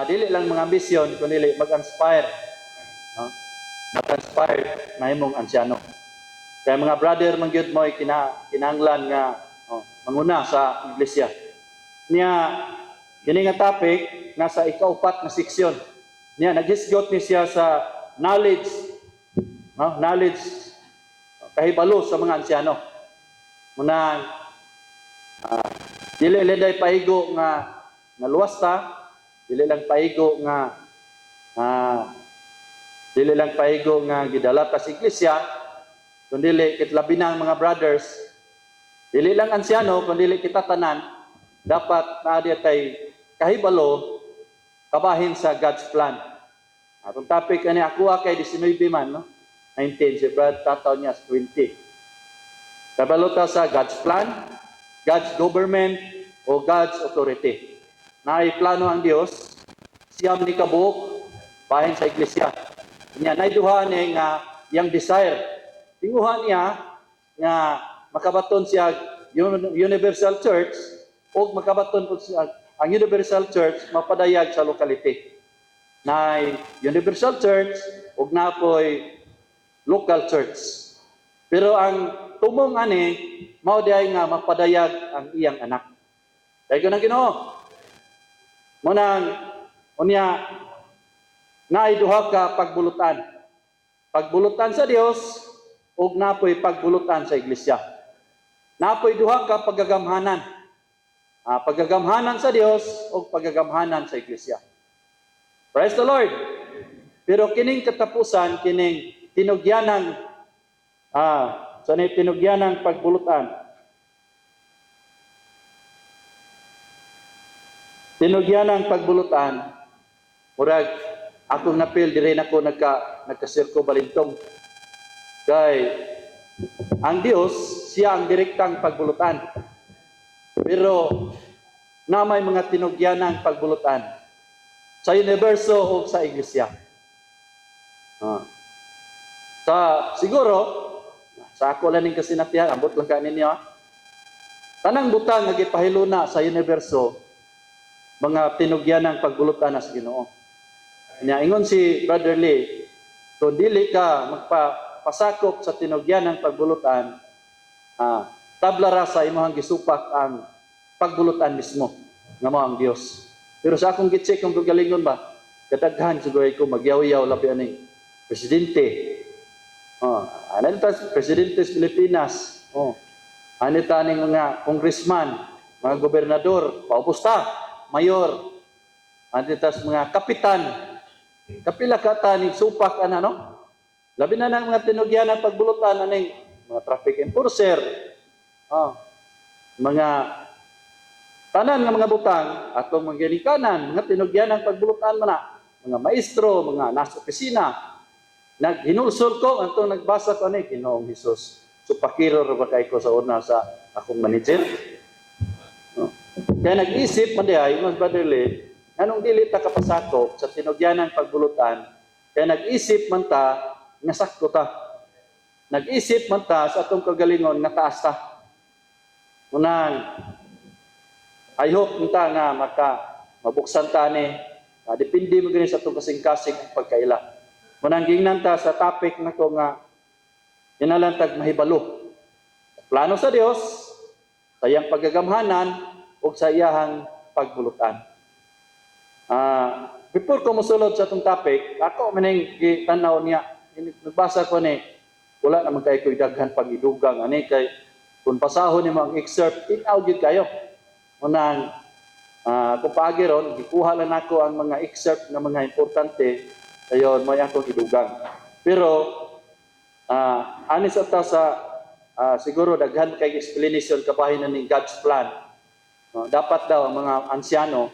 Dili lang mga ambisyon kundi mag-inspire, no? Mag-inspire na himong ansyano. Kaya mga brother man gyud mo kinahanglan nga manguna sa iglesia. Niya kini nga topic nasa ikaupat na seksyon. Niya naghisgot ni siya sa knowledge, no? Knowledge kahibalo sa mga ansyano. Muna dili lang pahigo nga luwas ta, dili lang pahigo nga gidala ta sa iglesia, kundi kitlabi ng mga brothers, dili lang ansyano kundi kita tanan dapat naa tay kahibalo kabahin sa God's plan. Atong topic ani ako kay 19 man, no? 19 si Brad tataw niya 20. Kabalo ta sa God's plan, God's government o God's authority. Naay plano ang Dios, siyam ni kabuok bahin sa iglesia. Nya nay duha ni nga yang desire. Tinguhan niya nga makabaton siya universal church o makabaton po siya ang universal church mapadayag sa locality. Nay universal church ug napoy local church. Pero ang tumong ani mao diay nga mapadayag ang iyang anak. Dahil nang Ginoo. Munang unya naay duha ka pagbulutan. Pagbulutan sa Dios ug napoy pagbulutan sa iglesia. Napoy duha ka pagagamhanan. Pagagamhanan sa Dios ug pagagamhanan sa iglesia. Praise the Lord. Pero kining katapusan kining tinugyanang tinugyanang pagbulutan. Tinugyanang pagbulutan, murag akong napil dire nako nagkasirko balintong. Kay ang Dios siya ang direktang pagbulutan. Pero namay mga tinugyanang pagbulutan sa universo o sa iglesia. Siguro sa ako lang ning kasinatihan, ambot lang kaninyo. Tanang butang nga gipahiluna sa universo mga tinugyanang pagbulutan sa Ginoo. Nya ingon si Brother Lee, kung dili ka magpasakop sa tinugyanang pagbulutan, tablara sa imong gisupak ang pagbulutan mismo nga mao ang Dios. Pero sa akong gitsik kung galingon ba, kadaghan siguro ko magyaw-yaw labi ani presidente. Ano ta presidente sa Pilipinas? Ano ta ning mga congressman, mga gobernador, paupusta, mayor, ano ta mga kapitan. Kapila ka ta ning supak no? Labi na ng mga tinugyan ng pagbulutan aning mga traffic enforcer. Mga tanan nga mga butang atong mga ginikanan, mga tinugyan ng pagbulutan man mga maestro, mga nasa opisina. Hinulsol ko atong nagbasa ko ni Ginoong Hesus. So pakiro ra kay ko sa una sa akong manager. Kaya nag-isip man diay mas badali anong dili ta kapasakop sa tinugyanang pagbulutan. Kaya nag-isip man ta nga sakto ta. Nag-isip man ta sa atong kagalingon nga taas ta. Unang I hope nta nga mabuksan ta ni depende mo gani sa atong kasing-kasing pagkaila. Munang gingnan ta sa topic nako nga inalantag mahibalo. Plano sa Dios, sa iyang pagagamhanan o sa iyang pagbulutan. Before ko mosulod sa itong topic, ako maning gitanaw niya, nagbasa ko ni, wala naman kayo ko'y daghan pag-idugang. Ani kay, kung pasahon niyo mga excerpt, in-audio kayo. Unang, kung paagi ron, gikuha lang ako ang mga excerpt na mga importante, ayon, may akong idugang. Pero, anis at siguro daghan kay explanation kabahin ng God's plan. Dapat daw ang mga ansyano,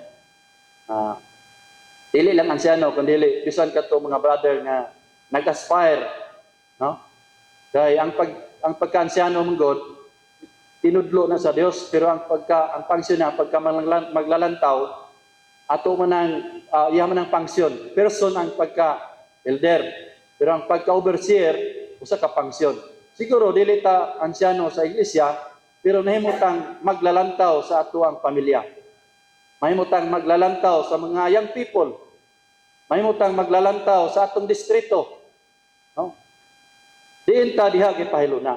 dili lang ansyano, kundi bisan kato mga brother nga nag-aspire, no? Kaya ang pagka-ansyano mong God, tinudlo na sa Dios, pero ang pangsyon na pagka maglalantaw, ato man ang yaman ang pangsyon. Person ang pagka-elder, pero ang pagka-overseer, usa ka pangsyon. Siguro dili ta ansyano sa iglesia, pero nahimutang maglalantaw sa ato ang pamilya. mahimutang maglalantaw sa mga young people, mahimutang maglalantaw sa atong distrito. No? Diin ta diha gipahiluna.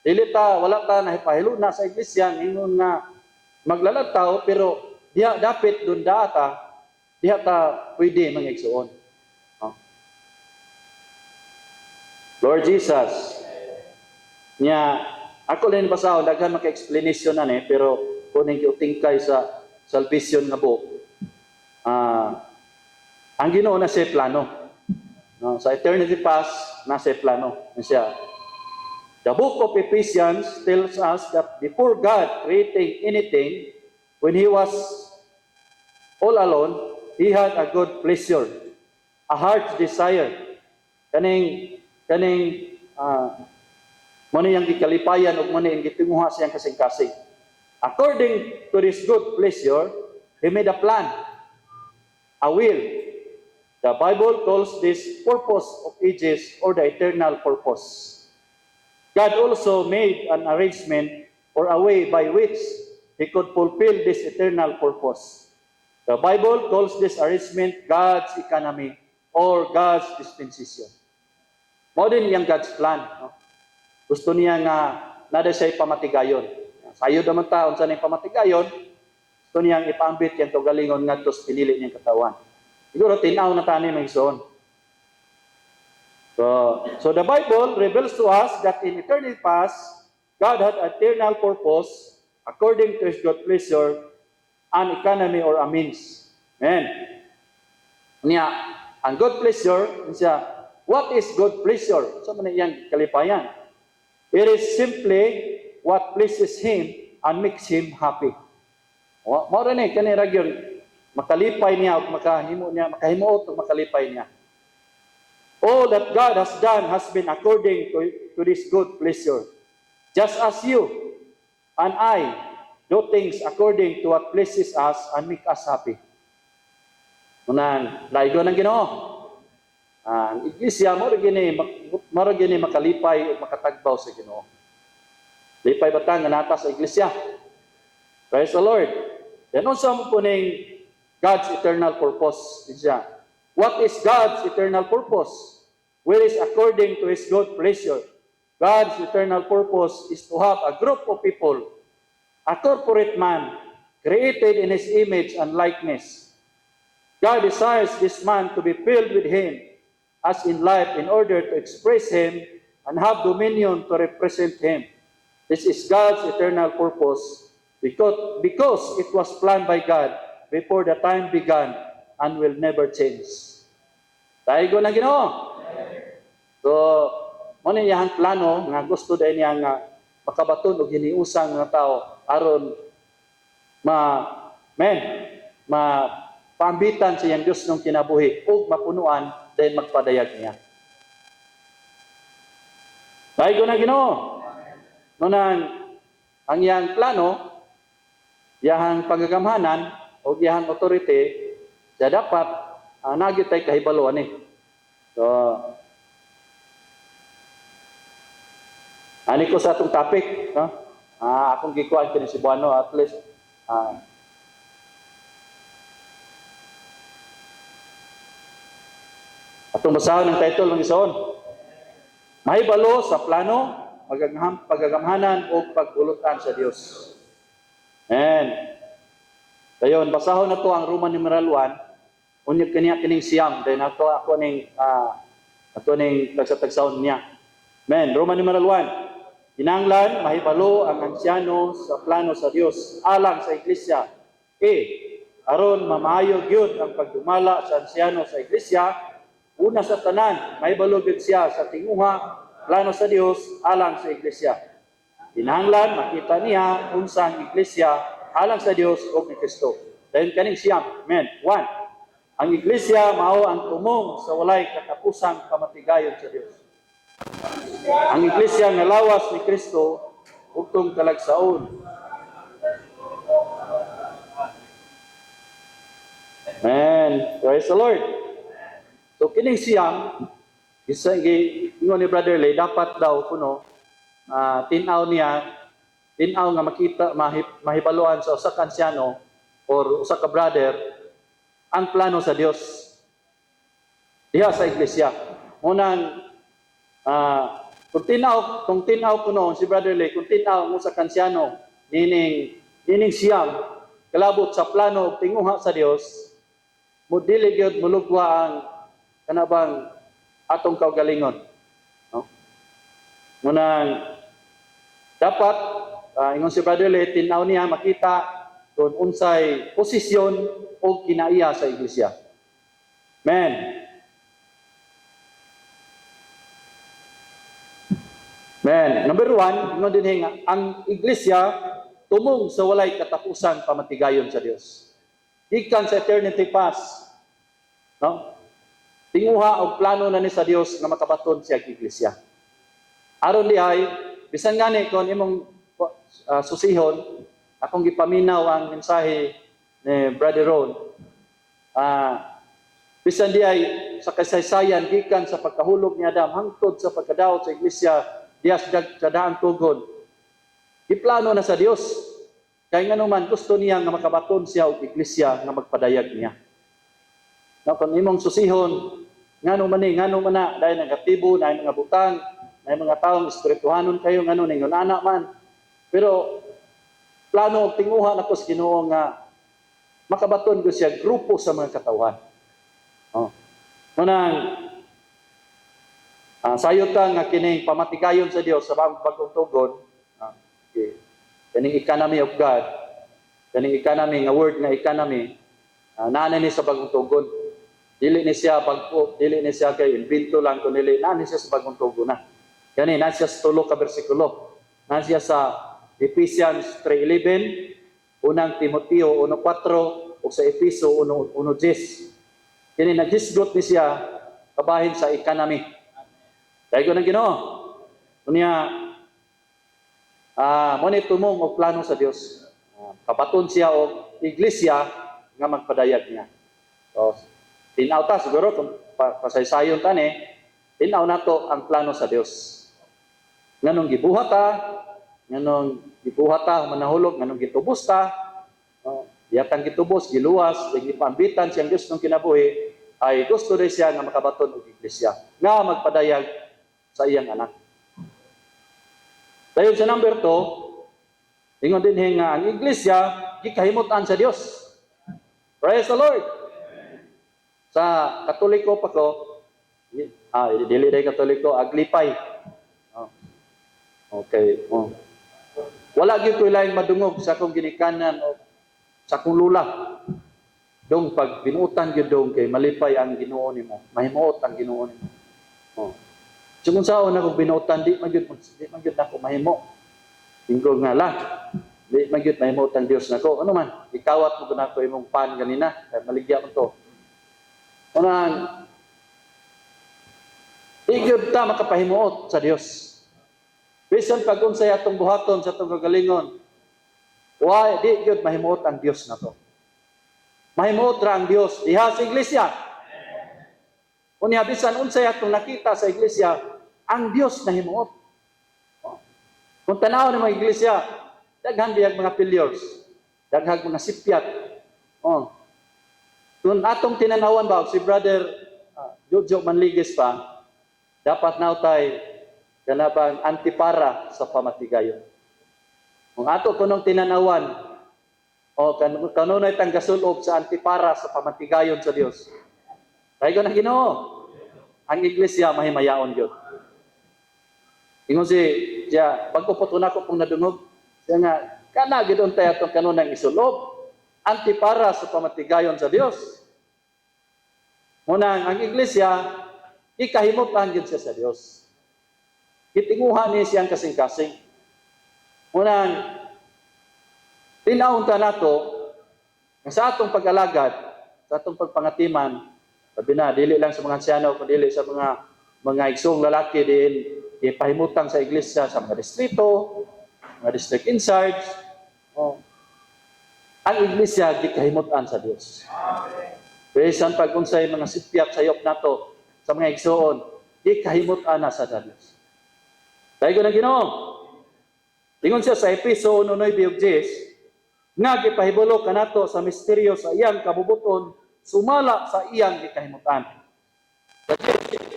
Dili ta wala ta nahipahiluna sa iglesia ingon nga maglalantaw pero diha dapit dun ta diha ta pwede mangigsuon. No? Lord Jesus, nya ako lang basahon daghan maka-explanation na ni pero kuning giutingkay sa salvation nga book. Ang Ginoo na siya plano. No, sa eternity past na siya plano na siya. The book of Ephesians tells us that before God creating anything, when He was all alone, He had a good pleasure, a heart's desire. Kaning muna yung gikalipayan o muna yung gitinguha siyang kasing-kasing. According to this good pleasure, He made a plan, a will. The Bible calls this purpose of ages or the eternal purpose. God also made an arrangement or a way by which He could fulfill this eternal purpose. The Bible calls this arrangement God's economy or God's dispensation. Mao din yang God's plan. No? Gusto niya nga nada siya pamatigayon. Sayod naman taon sa niyang pamatigayon, gusto niyang ipaambit yung tugalingon nga tos pinili niyang katawan. Siguro tinaw na tayo may son. So the Bible reveals to us that in eternity past, God had eternal purpose according to His good pleasure, an economy or a means. Amen. Niya, ang good pleasure, siya, what is good pleasure? So man iyang kalipayan. It is simply what pleases Him and makes Him happy. Mao ra ni kani ra gyud makalipay niya o makahimuot o makalipay niya. All that God has done has been according to this good pleasure. Just as you and I do things according to what pleases us and make us happy. Munan, laigo ng Ginoo. Ang iglesia mo ra gini makalipay o makatagbaw sa Ginoo. Lipay batang nga nata sa iglesia. Praise the Lord. Yan unsa mo puning God's eternal purpose. What is God's eternal purpose? Well, is according to His good pleasure. God's eternal purpose is to have a group of people, a corporate man, created in His image and likeness. God desires this man to be filled with Him as in life in order to express Him and have dominion to represent Him. This is God's eternal purpose because it was planned by God before the time began and will never change. Taigo na Ginoo. So, mo ni yang plano nga gusto dahil niya nga makabaton o giniusang mga tao aron paambitan sa iyang Diyos nung kinabuhi o mapunuan dahil magpadayag niya. Taigo na Ginoo. Nunang ang iyang plano, iyang pagagamhanan, o iyang authority, siya dapat nagitay kahibaluan eh. So, ani ko sa itong topic, no? Akong gikuhan kini si Buano, at least, atong basahon ng title ng isaon. Mahibalo sa plano, pagagamhanan o pagbulutan sa Dios. Amen. Dayon basahon na to ang Roman numeral 1, unya kaniya kining siyam, then ako ning tagsa-tagsaon niya. Amen. Roman numeral 1. Kinahanglan mahibalo ang ansyano sa plano sa Dios alang sa iglesia. Aron mamaayo gyud ang pagdumala sa ansyano sa iglesia, una sa tanan mahibalo gyud siya sa tinguha plano sa Dios alang sa iglesia. Kinahanglan makita niya unsang iglesia alang sa Dios o ni Kristo. Dahil kaning siyam. Amen. 1. Ang iglesia mao ang tumong sa walay katapusang kamatigayon sa Dios. Ang iglesia nga lawas ni Kristo ugtong talagsaon. Amen. Praise the Lord. So kining siyam, ingon ni Brother Lay, dapat daw kuno tinaw nga makita mahibaluan sa usa ka ansyano or usa ka brother ang plano sa Dios diha sa iglesia. Munang kung tinaw ko noon si Brother Lee, kung tinaw mo sa kansyano, nining siyam, kalabot sa plano ug tinguha sa Dios, mo dili gyud mulugwa ang kanabang atong kaugalingon. No? Munang dapat ingon si Brother Lee, tinaw niya makita kung unsay posisyon o kinaiya sa iglesia. Amen. Man, number 1, ingon din nga, ang iglesia tumong sa walay katapusan pamatigayon sa Dios. Ikan sa eternity past, no? Tinguha og plano na ni sa Dios nga makabaton siya ang iglesia. Aron diay, bisan gani kon imong susihon, akong gipaminaw ang mensahe ni Brother Ron. Bisan diay sa kasaysayan gikan sa pagkahulog ni Adam hangtod sa pagkadaot sa iglesia diya sa daang tugon. Iplano na sa Dios. Kaya nga naman gusto niya nga makabaton siya og iglesia nga magpadayag niya. Na kung imong susihon, ngano man na dahil negatibo, na mga butang, na mga taong espirituhanon kayo, ngano ningon anak man. Pero plano og tinguha na ko sa Ginoo nga makabaton ko siya grupo sa mga katawan. Munang sayot ka nga kining pamatigayon sa Dios sa bagong tugon, kaning economy of God, kaning economy nga word nga economy, naanay ni sa bagong tugon. Dili ni siya bagpo, dili ni siya kay invento lang kun dili naanay siya sa bagong tugon na. Kani na siya sa 3 ka bersikulo. Na siya sa Ephesians 3:11, unang Timoteo 1:4 ug sa Efeso 1:10. Kini naghisgot ni siya kabahin sa economy. Dahil ko ng Ginoo. Unya, ngunit tumong o plano sa Dios. Kapaton siya o iglesia nga magpadayag niya. So, tinaw ta siguro kung pasaysayon ta ni, tinaw na to ang plano sa Dios. Nganong gibuhat ta, manahulog, nganong gitubos ta, yatang gitubos, giluwas, gipambitan siyang Dios ng kinabuhi, ay gusto rin siya nga makabaton og iglesia nga magpadayag sa iyang anak. Dayon sa number 2, ingon din nga ang iglesia gikahimutan sa Dios. Praise the Lord. Sa Katoliko pa ko, dili day Katoliko, aglipay. Okay. Wala gyud ko laing madungog sa akong ginikanan o sa akong lula. Dong pag binutan gyud dong kay malipay ang Ginoo nimo, mahimuot ang Ginoo nimo. So kung saan ako binutan, di magyud ako mahimo. Tingko nga lang, di magyud mahimo ang Dios nako. Ano man, ikawat mo na ko imong pan ganina, kaya maligya mo to. Unang, igyud ta makapahimuot sa Dios. Bisan pag unsay atong buhaton sa atong kagalingon, why di gyud mahimuot ang Dios nato. Mahimuot ra ang Dios diha sa iglesia. Unya bisan unsay atong nakita sa iglesia, ang Dios na himuot. Kung tanaw ng mga iglesia, daghan biyag mga pillars, daghan mga sipyat. Kung atong tinanawan ba si Brother Jojo Manligis pa, dapat nautay kanabang antipara sa pamatigayon. Kung ato kunong tinanawan, kanunay tang gasulob sa antipara sa pamatigayon sa Dios. Kaya ko na Ginoo, ang iglesia mahimayaon yun. Ingon siya, pagkupot na ko pong nadungog, siya nga, kana gidon tayo itong kanunang isulob, antipara sa pamatigayon sa Dios. Munang, ang iglesia, ikahimutan yun siya sa Dios. Itinguhan niya siyang kasing-kasing. Munang, tinaunta na to, sa atong pag-alagad, sa atong pagpangatiman, sabi na, dili lang sa mga anciano, kundi sa mga igsong lalaki din, ipahimutang sa iglesia, sa mga distrito, mga district in charge. Ang iglesia, di kahimutan sa Diyos. Bisan pag unsay mga sipyat sayop nato sa mga igsoon, di kahimutan na sa Diyos. Dahil ko na Ginoo, ingon siya sa Efeso 1:9-10, nga gipahibulo kanato sa misteryo sa iyang kabubuton sumala sa iyang gikahimutan.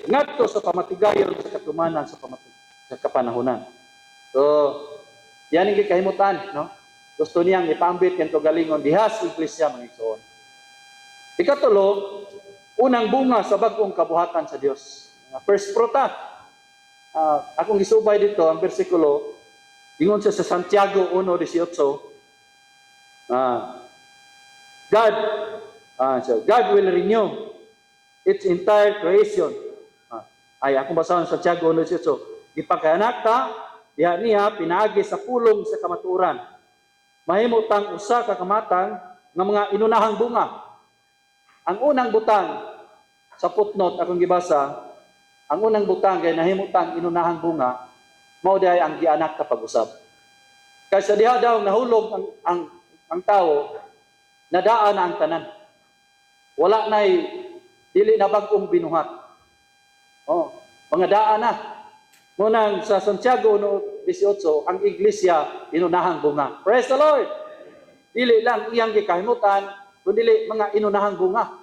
Ngadto sa pamatigayon sa katumanan sa kapanahunan. So, yan ang gikahimutan, no? Gusto niyang ipambit kanto galingon dihas iglesia mga igsoon. Ikatulo, unang bunga sa bagong kabuhatan sa Dios. First fruta. Akong gisubay dito ang bersikulo ingon siya sa Santiago 1:18. God will renew its entire creation. Akong basahan sa Santiago 1:18. Ipagkanak ta diha niya pinaagi sa pulong sa kamaturan. Mahimutang usa ka kamatang nga mga inunahang bunga. Ang unang butang sa footnote akong gibasa, ang unang butang kay nahimutang inunahang bunga, mao diay ang gianak ka pag-usab. Kaysa diha daw nahulog ang tao, nadaan na ang tanan. Wala na'y dili na bagong binuhat. Mga daan na. Munang sa Santiago 1:18, ang iglesia inunahang bunga. Praise the Lord! Dili lang iyang gikahimutan, kundi mga inunahang bunga.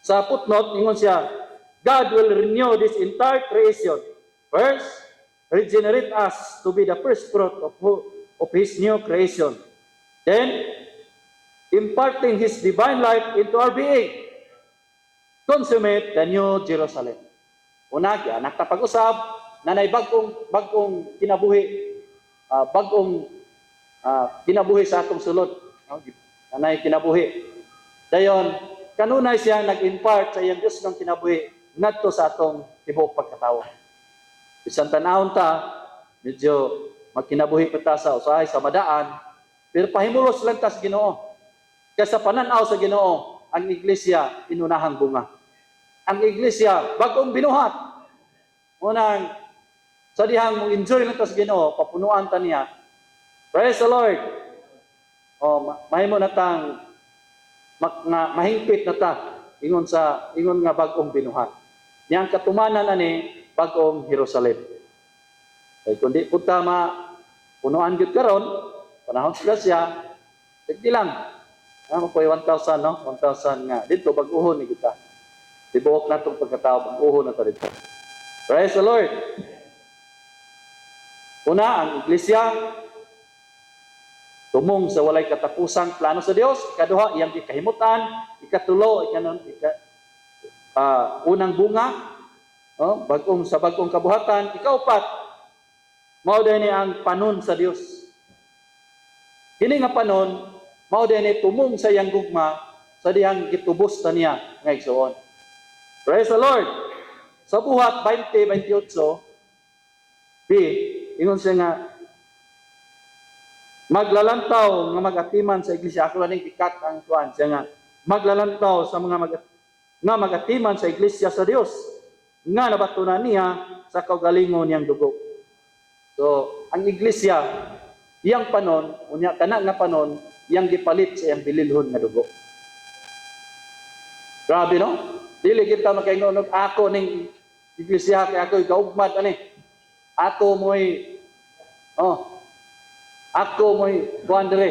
Sa footnote, ingon siya, God will renew this entire creation. First, regenerate us to be the first fruit of His new creation. Then, imparting His divine life into our being. Consummate the new Jerusalem. Una, anak na pag-usab, nanay bagong kinabuhi, kinabuhi sa atong sulod. Nanay kinabuhi. Dayon, kanunay siya nag-impart sa iyang Diyos ng kinabuhi ngadto sa atong tibuok pagkatawo. Bisan tanawon ta, medyo magkinabuhi pa ta sa usahay sa madaan, pero pahimulos lang ta sa Ginoo. Kaya sa pananaw sa Ginoo, ang iglesia inunahang bunga. Ang iglesia bagong binuhat. Unang sa dihang mo enjoy lang ta sa Ginoo, papunuan ta niya. Praise the Lord. Mahimo na tang mahingpit na ta ingon nga bagong binuhat. Niyang katumanan ani bagong Jerusalem. Kay kundi punta punuan gyud karon, panahon sa siya, sige lang. Mapoy 1,000 no? 1,000 nga dito bag-uhon ni kita. Tibuok na itong pagkatao, bag-uhon na ta dito. Praise the Lord. Una, ang iglesia tumong sa walay katapusang plano sa Dios. Ikaduha, iyang gikahimutan. Ikatulo, unang bunga, sa bagong kabuhatan. Ikaupat, mao din ang panon sa Dios. Kini nga panon, mao din tumong sa iyang gugma sa dihang gitubos ta niya nga igsoon. Praise the Lord. Sa buhat 20:28b, ingon siya nga maglalantaw nga magatiman sa iglesia. Ako lang ikat ang tuan siya nga maglalantaw sa mga magatiman sa iglesia sa Dios nga nabatunan niya sa kaugalingon niyang dugo. So, ang iglesia iyang panon, unya kana nga panon, iyang gipalit sa iyang bililhon nga dugo. Grabe no? Dili kita makaingon ako ning iglesia kay ako gaugmad ani. Ako mo'y kuandre.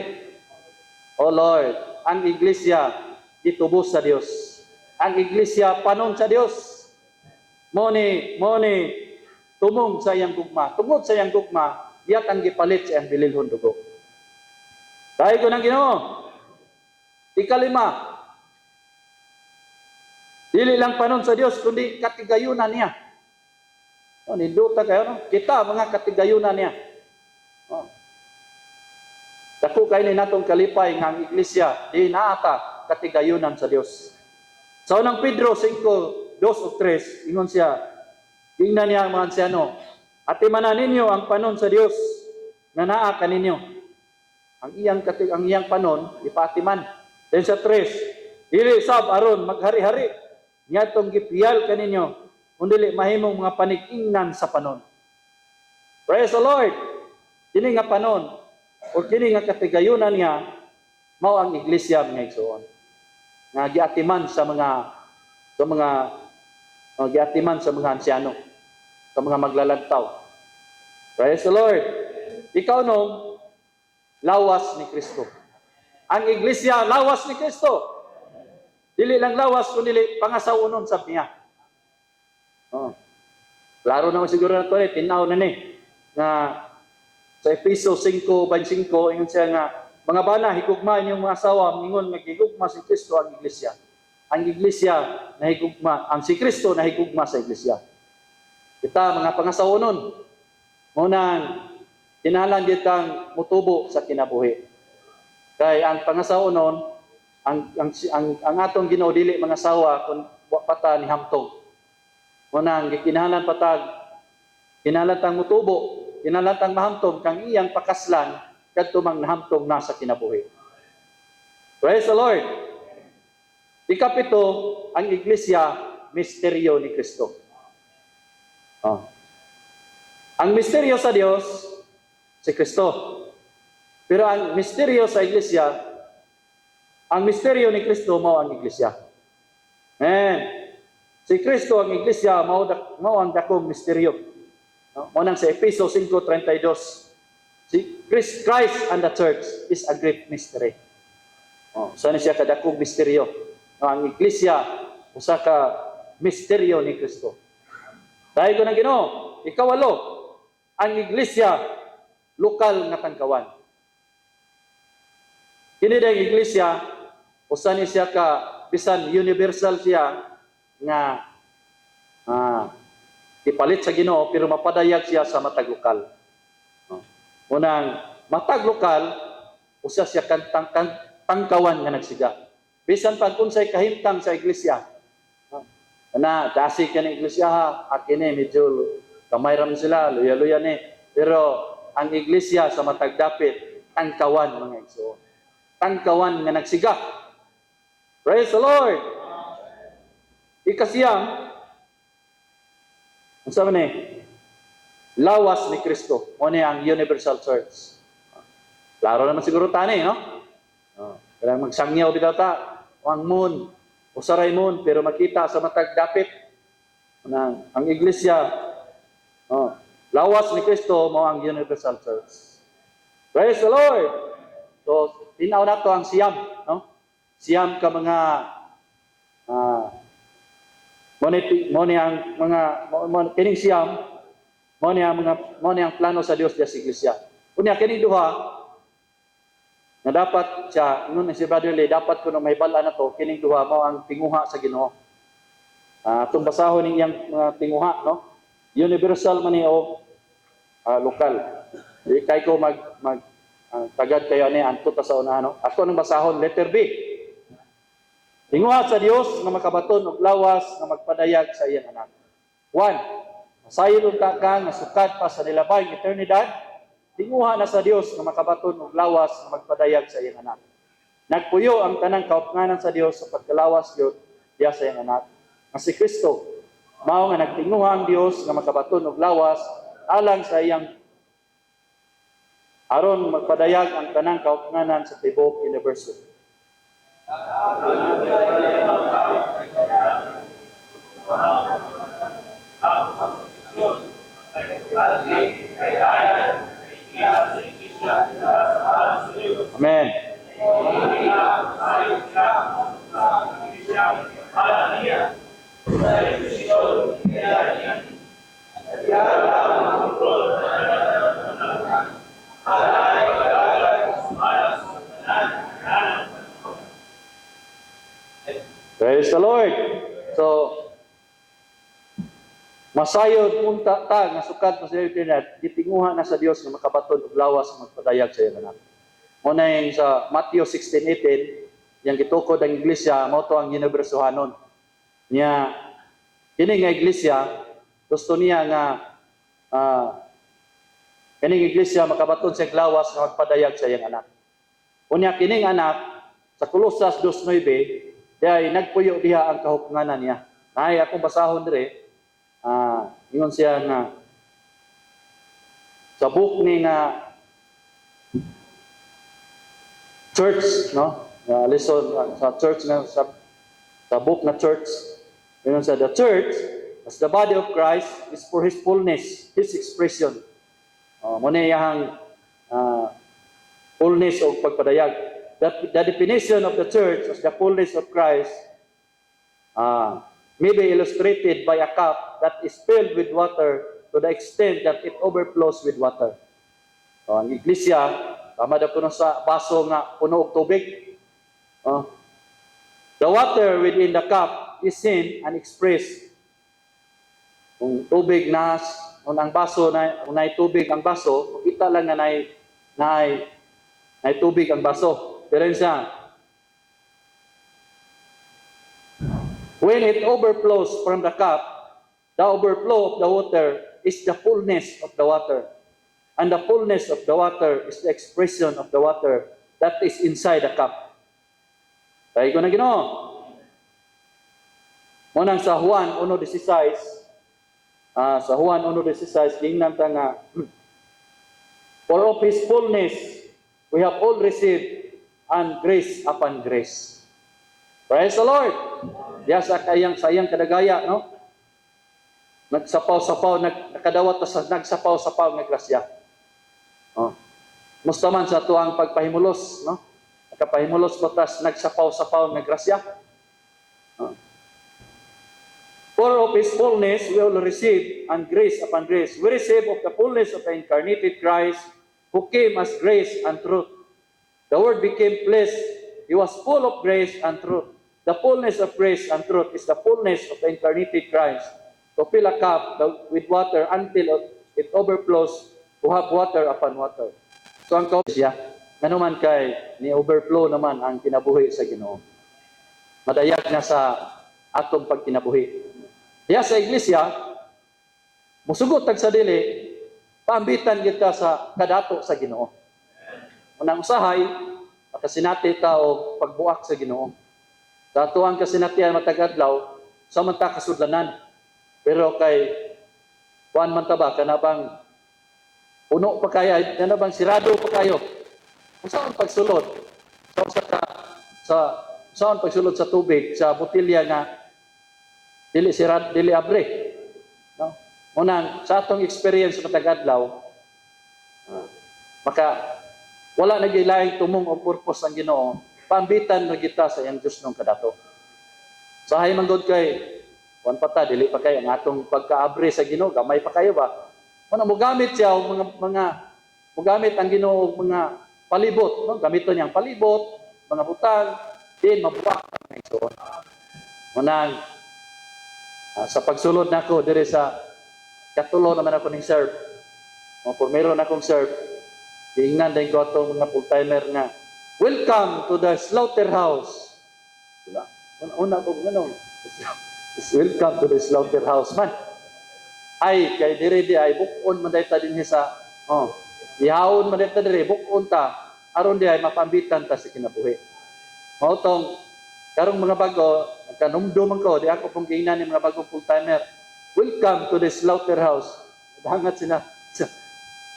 Oh Lord, ang iglesia itubos sa Dios. Ang iglesia panon sa Dios. Moni tumong sa iyang gugma. Tungod sa iyang gugma, iyat ang gipalit sa iyang bililhon dugo. Dahil ko ng Ginoo. Ikalima, dili lang panon sa Dios, kundi katigayunan niya. Ninduta kayo, no? Kita, mga katigayunan niya. Dako kayo ni natong kalipay ng ang iglesia, di naata katigayunan sa Dios. Sa unang Pedro 5:2-3, ingon siya, tingnan niya ang mga anciano, atimanan ninyo ang panon sa Dios na naa kaninyo. Ang iyang panon, ipatiman. Then sa 3, dili sab aron maghari-hari, niyatong gipiyal kaninyo, kundi mahimong mga panig-ingnan sa panon. Praise the Lord! Kini nga panon, o kini nga katigayunan niya, mao ang iglesia nga igsoon. Nga giatiman sa mga anciano, sa mga maglalantaw. Praise the Lord! Ikaw nung lawas ni Kristo. ang iglesia lawas ni Kristo. Dili lang lawas kundi pangasawunon sa niya. Oh. Klaro naman siguro na ito tinaw na ni nga sa Efeso 5:25 ingon siya nga mga bana higugma inyong mga asawa ingon nga higugma si Kristo ang iglesia. Ang iglesia nahigugma, ang si Kristo nahigugma sa iglesia. Kita mga pangasawunon munang kinahanglan gyud kang mutubo sa kinabuhi. Kay ang pangasawunon ang atong Ginoo dili mga asawa kun wa pata ni hamtong. Munang kinahanglan kinahanglan tang mutubo, kinahanglan tang mahamtong kang iyang pakaslan kadto mang nahamtong na sa kinabuhi. Praise the Lord. Ikapito, ang iglesia misteryo ni Kristo. Oh. Ang misteryo sa Dios si Kristo. Pero ang misteryo sa iglesia, ang misteryo ni Kristo mao ang iglesia. Amen. Si Kristo ang iglesia mao ang dakong misteryo. No? Mao nang sa Efeso 5:32. Si Christ and the church is a great mystery. Oh, so siya ka dakong misteryo. No, ang iglesia usa ka misteryo ni Kristo. Dahil ko ng Ginoo, ikawalo, ang iglesia lokal nga tangkawan. Kini dayang iglesia usa ni siya ka bisan universal siya nga ipalit sa Ginoo pero mapadayag siya sa matag lokal. Unang matag lokal usa siya tangkawan nga nagsiga. Bisan pag unsay kahimtang sa iglesia. Na dasi ka ng iglesia ha, akini medyo kamay ram sila, luya-luya ni. Pero ang iglesia sa matag dapit tangkawan mga igsoon. Tangkawan nga nagsiga. Praise the Lord. Ikasiyam, ang sabi ni, lawas ni Kristo. O ni ang universal church. Klaro naman siguro tani, no? Kailangan magsangyaw bitaw ta. Ang moon, usaray moon, pero makita sa matag dapit. Ang iglesia, lawas ni Kristo mo ang universal church. Praise the Lord. So, tinaw na to ang siyam, no? Siyam ka mga kining siyam mo ni ang plano sa Dios sa iglesia. Unya kining duha na dapat siya ingon si Brother Lee dapat kuno may bala na to kining duha mao ang tinguha sa Ginoo. Atong basahon ning iyang tinguha, no? Universal man ni o lokal. Di kay ko tagad kayo ni anto ta sa unahan, no? Ako nang basahon letter B. Tinguha sa Dios nga makabaton og lawas nga magpadayag sa iyang anak. 1. Masayon ka nga sukat pa sa nilabay eternidad. Tinguha na sa Dios nga makabaton og lawas nga magpadayag sa iyang anak. Nagpuyo ang tanang kaupnganan sa Dios sa pagkalawas gyud diya sa iyang anak. Nga si Kristo mao nga nagtinguha ang Dios nga makabaton og lawas alang sa iyang aron magpadayag ang tanang kaupnganan sa tibuok universo. Amen. Praise the Lord. So, masayod unta ta nga sukat pa sa internet, gitinguha na sa Dios nga makabaton og lawas nga magpadayag sa iyang anak. Muna yung sa Matthew 16:18, yang gitukod ang iglesia, mao to ang universohanon. Niya, kini nga iglesia, gusto niya nga kining iglesia makabaton sa lawas nga magpadayag sa iyang anak. Unya kining anak, sa Colosas 2:9, dahil nagpuyo diha ang kahupnganan niya. Ay, akong basahon dire, ingon siya nga, sa book ni nga church, no? Listen, sa church na, sa book na church, ingon siya, the church, as the body of Christ, is for His fullness, His expression. Muna yung fullness o pagpadayag. the definition of the church as the fullness of Christ may be illustrated by a cup that is filled with water to the extent that it overflows with water. So, ang iglesia, tama na puno sa baso nga puno og tubig. The water within the cup is seen and expressed. Kung tubig na, kung ang baso na, kung nay tubig ang baso, kita lang na nay tubig ang baso. Pero siya, when it overflows from the cup, the overflow of the water is the fullness of the water. And the fullness of the water is the expression of the water that is inside the cup. Kaya ko na Ginoo. Munang sa Juan 1:16, sa Juan 1:16, gingnan ta nga, for of His fullness we have all received, and grace upon grace. Praise the Lord. Diya sa sayang kadagaya, no? Nagsapaw-sapaw, nakadawat sa nagsapaw-sapaw nga grasya. Musta man sa tuang pagpahimulos, no? Nakapahimulos batas nagsapaw-sapaw nga grasya. For of His fullness we all receive, and grace upon grace. We receive of the fullness of the incarnated Christ, who came as grace and truth. The Word became flesh. He was full of grace and truth. The fullness of grace and truth is the fullness of the incarnated Christ. To fill a cup with water until it overflows, to have water upon water. So ang siya, nanuman kay ni overflow naman ang kinabuhi sa Ginoo. Madayag na sa atong pagkinabuhi. Diya sa iglesia, musugot tag sa dili, paambitan kita sa kadato sa Ginoo. Unang usahay, makasinati ta og pagbuak sa Ginoo. Sa tuang kasinatian matagadlaw, sa man ta kasudlanan. Pero kay kuan man ta ba kanabang puno pa kaya, kanabang sirado pa kayo. Saan pagsulod? Saan pagsulod sa tubig sa botelya nga dili sirad, dili abre. No? Unang sa atong experience matagadlaw, maka wala nagilaing tumong o purpose ang Ginoo, paambitan na kita sa iyang Diyos nung kadato. So hay manggod kay kuan pata dili pa kay ang atong pagkaabre sa Ginoo, gamay pa kayo ba? Muna mo gamit siya og mo gamit ang Ginoo og mga palibot, no? Gamiton niyang palibot, mga butang, din mabuak ang igsoon. Munang sa pagsulod nako dire sa katulo naman ako ning serve. O pormero na akong serve. Tingnan din ko atong mga full-timer nga, welcome to the slaughterhouse. Diba? Una ko ganun. Welcome to the slaughterhouse man. Ay, kay dire di ay bukon man dayta dinhi sa ihawon man dayta dire bukon ta aron di ay mapambitan ta sa kinabuhi. Mao tong karong mga bago kanumdum ko di ako pong giingnan ni mga bagong full-timer. Welcome to the slaughterhouse. Dangat sila.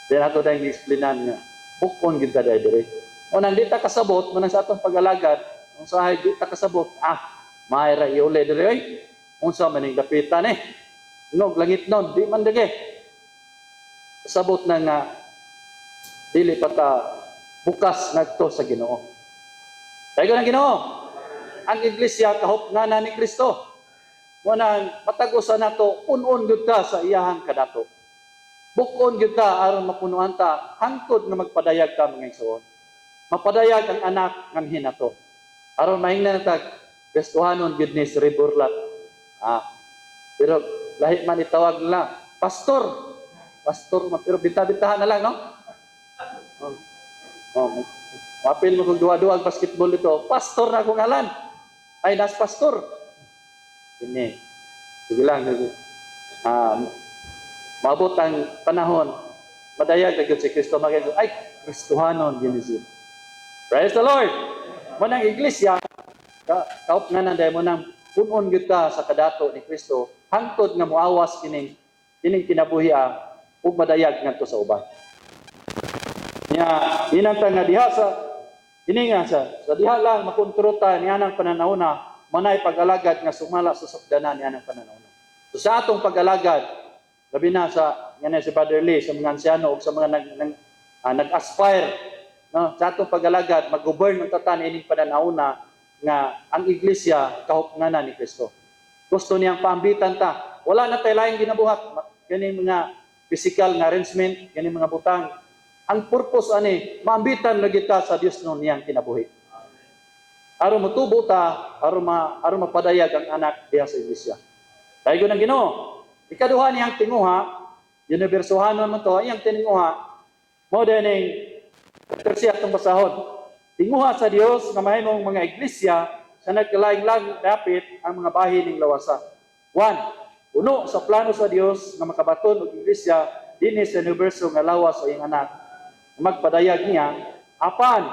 Di ako dahil explainan nga. Bukon gid ta dire. Unang di ta kasabot manang sa atong pag-alagad, kung sa di ta kasabot, mayra iuli dire oy. Unsa man ning dapitan Nog langit non, di man dege. Sabot na nga dili pa ta bukas nagto sa Ginoo. Dayon ang Ginoo. Ang iglesia kahupnganan ni Kristo. Munang matagusan nato un-un gyud ta sa iyahang kadato. Bukon gyud ta aron mapunuan ta hangtod nga magpadayag ta mga igsoon. Mapadayag ang anak ng hinato. Aron mahingnan ta Kristohanon gyud ni Sri Burlat. Pero lahi man itawag na pastor. Pastor, pero bita-bitahan na lang, no? Mapil mo kung duwa-duwa ang basketball dito. Pastor na akong ngalan. Ay, nas pastor. Ini. Sige lang. Maabot ang panahon. Madayag na si Kristo. Ay, Kristohanon, Genesis. Praise the Lord. Munang iglesia, kaup nga nanday mo nang punon kita sa kadato ni Kristo, hangtod nga muawas kining kinabuhi ug madayag ngadto sa uban. Nya inanta nga diha sa ininga sa diha lang makontrota niya nang pananawna manay pag-alagad nga sumala sa sukdanan niya nang pananawna. So sa atong pag-alagad, labi na sa nga si Brother Lee, sa mga ansyano o sa mga nag-aspire no, sa atong pag-alagad mag-govern ng tatan ining pananauna nga ang iglesia kahupnganan ni Kristo. Gusto niyang paambitan ta. Wala na tayo laing ginabuhat. Kani mga physical nga arrangement, kani mga butang. Ang purpose ani, maambitan lagi ta sa Dios no niyang kinabuhi. Aron motubo ta, aron mapadayag ang anak diha sa iglesia. Dayon ang Ginoo. Ikaduha niyang tinguha, universohanon man to, iyang tinguha, mo dining tersiya atong basahon. Tinguha sa Dios nga mahimong mga iglesia sa nagkalaing-laing dapit ang mga bahin ning lawasan. 1. Uno sa plano sa Dios nga makabaton og iglesia dinhi sa universo nga lawas sa iyang anak. Magpadayag niya apan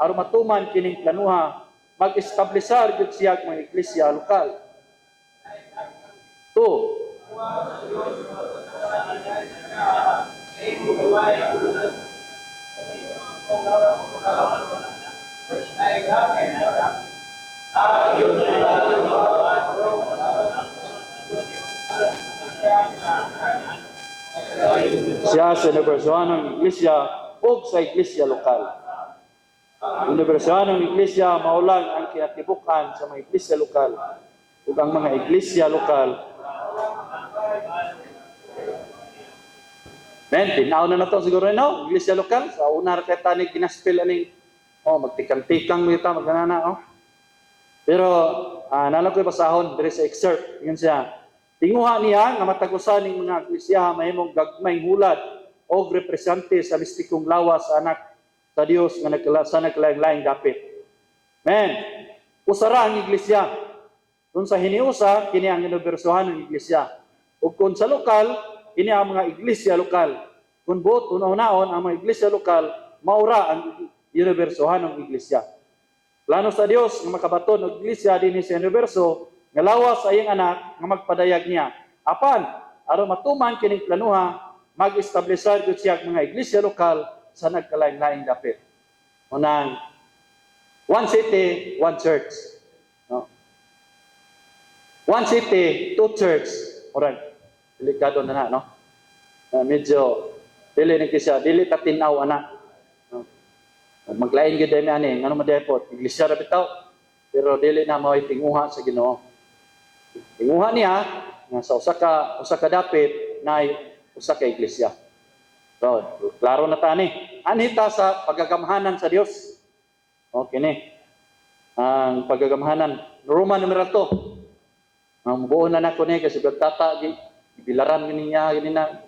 aron matuman kining planuha mag-establishar gyud siya ang mga iglesia lokal. 2. Siya sa universohanong iglesia o sa iglesia lokal. Universohanong iglesia maulang ang kinatibukan sa mga iglesia lokal ug ang mga iglesia lokal. Tinaw na to siguro no, iglesia lokal sa una ra kay tanig ginaspil aning magtikang-tikang mo ita magkanana Pero nala ko'y basahon diri sa excerpt, yun siya. Tinguha niya nga matagusan ning mga iglesia mahimong gagmayng hulad o represente sa mistikong lawas sa anak sa Dios nga naglaing-laing dapit. Usara ang iglesia. Kung sa hiniusa, kini ang universohan ng iglesia. O kung sa lokal, kini ang mga iglesia lokal. Kung buot una-unaon ang mga iglesia lokal, maura ang universohan ng iglesia. Plano sa Dios nga makabaton og iglesia dinhi sa universo nga lawas sa iyang anak nga magpadayag niya. Apan aron matuman kining planuha, mag-establishar gyud siya mga iglesia lokal sa nagkalain-laing dapit. Unang one city, one church. No? One city, two church. Alright. Delikado na no? Medyo dili ni siya, dili ta tinaw ana. No? Maglain gyud ani ani, ngano madaypot, iglesia ra bitaw. Pero dili na mao tinguha sa Ginoo. Tinguha niya nga sa usa ka dapit na usa ka iglesia. So, klaro na tani. Anita sa pagagamhanan sa Dios. Okay ni. Ang pagagamhanan Roman numero 2. Ang buo na nako ni kasi tata bilaran niya ganina.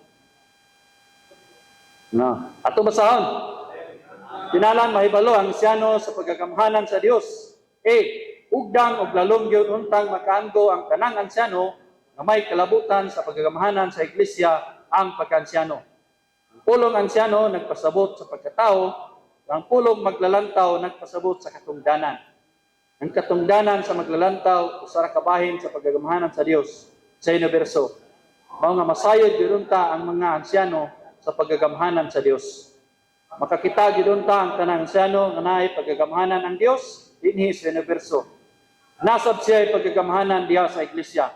No, ato basahon. Tinalan mahibalo ang Kristiano sa pagagamhanan sa Dios. Ugdang og lalong gyud untang makaanggo ang tanang ansyano nga may kalabutan sa pagagamhanan sa iglesia ang pagkansyano. Ang pulong ansyano nagpasabot sa pagkatao, ang pulong maglalantaw nagpasabot sa katungdanan. Ang katungdanan sa maglalantaw usa ra ka bahin sa pagagamhanan sa Dios sa universo. Mao nga masayod gyud unta ang mga ansyano sa pagagamhanan sa Dios. Makakita gyud unta ang tanang ansyano nga naay pagagamhanan ang Dios dinhi sa universo. Nasab siya pagagamhanan diha sa iglesia.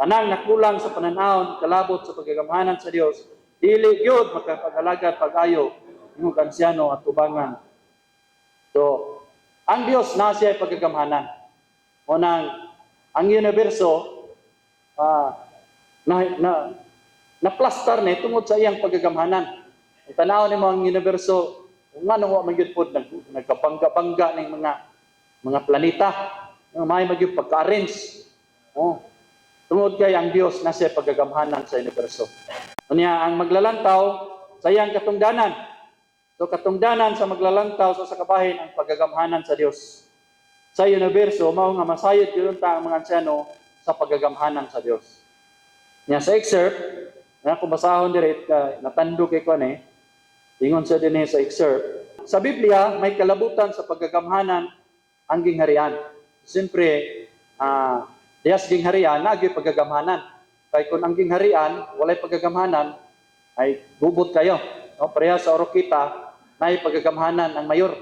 Tanang nakulang sa pananahon kalabot sa pagagamhanan sa Dios, dili gyud makapag-alagad pag-ayo ng ansyano at tubangan. So, ang Dios na siya pagagamhanan. Unang ang universo na plastar ni tungod sa iyang pagagamhanan. Ang tanaw ni mga universo, kung ano wa man gyud pod nagkapangga-pangga ning mga planeta, may magyud pagka-arrange. Tungod kay ang Dios na siya pagagamhanan sa universo. Unya ang maglalantaw sa iyang katungdanan. So katungdanan sa maglalantaw sa kabahin ang pagagamhanan sa Dios. Sa universo mao nga masayod gyud ang mga ansyano sa pagagamhanan sa Dios. Nya sa excerpt na kung basahon diri natandog kay ko ni ingon sa dinhi sa excerpt. Sa Biblia may kalabutan sa pagagamhanan ang gingharian. Siyempre diyas gingharian nagyoy pagagamhanan. Kay kung ang gingharian walay pagagamhanan ay bubot kayo. No, pareha sa Orokita nay pagagamhanan ang mayor.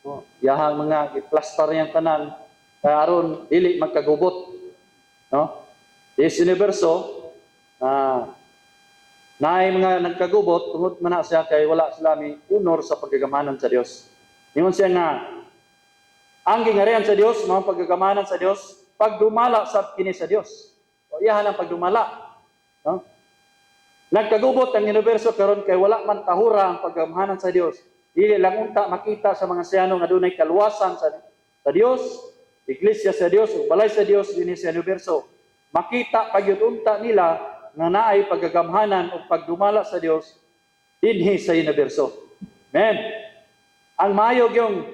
No, yahang mga i-plaster yang tanan kaya aron dili magkagubot. No? This universo Naay mga nagkagubot tungod man na siya kay wala sila may unor sa pagagamanan sa Dios. Ingon siya nga ang gingarihan sa Dios mao pagagamanan sa Dios pagdumala sa kini sa Dios. O iyahan ang pagdumala, no? Nagkagubot ang universo karon kay wala man tahura ang pagagamanan sa Dios. Dili lang unta makita sa mga siyano nga dunay kaluwasan sa Dios, iglesia sa Dios, ug balay sa Dios dinhi sa universo. Makita pagyud unta nila nga naay pagagamhanan o pagdumala sa Dios dinhi sa universo. Amen. Ang maayo yung